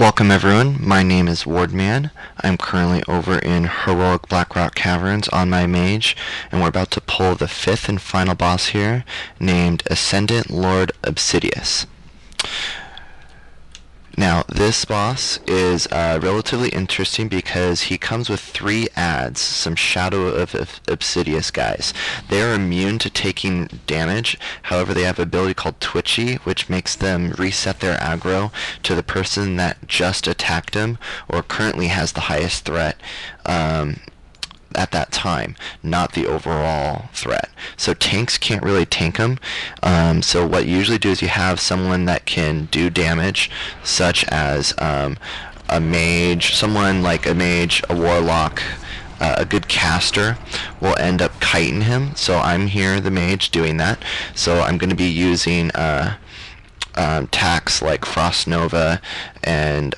Welcome everyone, my name is Wardman. I'm currently over in heroic Blackrock Caverns on my mage, and we're about to pull the fifth and final boss here, named Ascendant Lord Obsidius. Now, this boss is relatively interesting because he comes with three adds, some Shadow of Obsidius guys. They're immune to taking damage, however they have an ability called Twitchy, which makes them reset their aggro to the person that just attacked him or currently has the highest threat at that time, not the overall threat. So tanks can't really tank them. So what you usually do is you have someone that can do damage, such as a mage, someone like a mage, a warlock, a good caster will end up kiting him. So I'm here, the mage, doing that. So I'm going to be using attacks like Frost Nova, and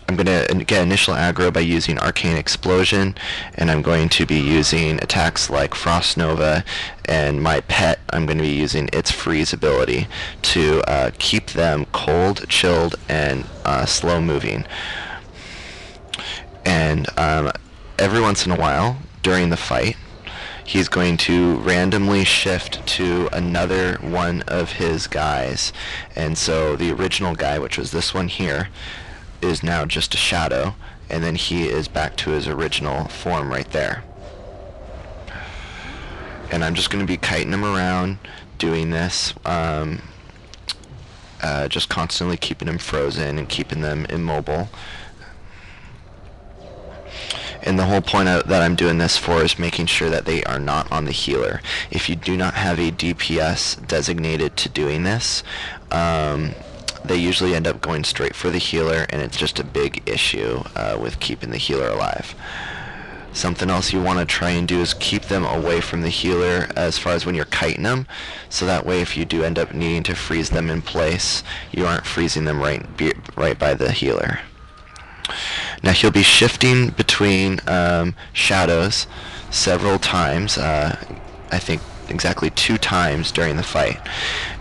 I'm going to get initial aggro by using Arcane Explosion, and I'm going to be using attacks like Frost Nova, and my pet, I'm going to be using its freeze ability to keep them cold, chilled, and slow moving. And every once in a while, during the fight, he's going to randomly shift to another one of his guys. And so the original guy, which was this one here, is now just a shadow, and then he is back to his original form right there. And I'm just going to be kiting him around, doing this, just constantly keeping him frozen and keeping them immobile. And the whole point that I'm doing this for is making sure that they are not on the healer. If you do not have a DPS designated to doing this, they usually end up going straight for the healer, and it's just a big issue with keeping the healer alive. Something else you want to try and do is keep them away from the healer as far as when you're kiting them, so that way if you do end up needing to freeze them in place, you aren't freezing them right by the healer. Now he'll be shifting between shadows several times, I think exactly 2 times during the fight.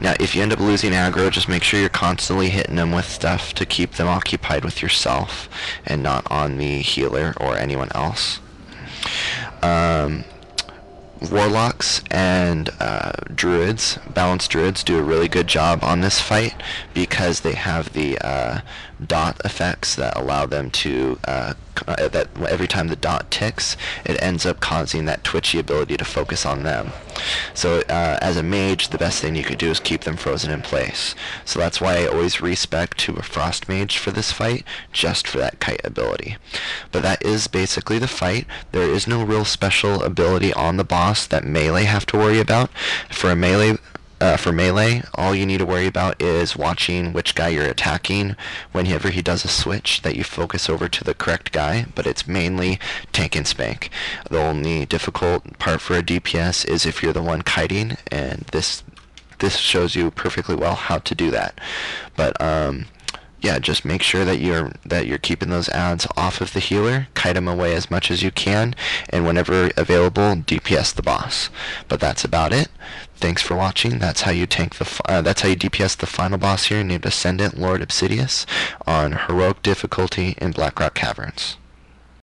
Now if you end up losing aggro, just make sure you're constantly hitting them with stuff to keep them occupied with yourself and not on the healer or anyone else. Warlocks and druids, balanced druids, do a really good job on this fight because they have the dot effects that allow them to that every time the dot ticks, it ends up causing that twitchy ability to focus on them. So as a mage, the best thing you could do is keep them frozen in place. So that's why I always respec to a frost mage for this fight, just for that kite ability. But that is basically the fight. There is no real special ability on the boss that melee have to worry about. For melee, all you need to worry about is watching which guy you're attacking. Whenever he does a switch, that you focus over to the correct guy, but it's mainly tank and spank. The only difficult part for a DPS is if you're the one kiting, and this shows you perfectly well how to do that. But yeah, just make sure that you're keeping those adds off of the healer, kite them away as much as you can, and whenever available, DPS the boss. But that's about it. Thanks for watching. That's how you that's how you DPS the final boss here, named Ascendant Lord Obsidius, on heroic difficulty in Blackrock Caverns.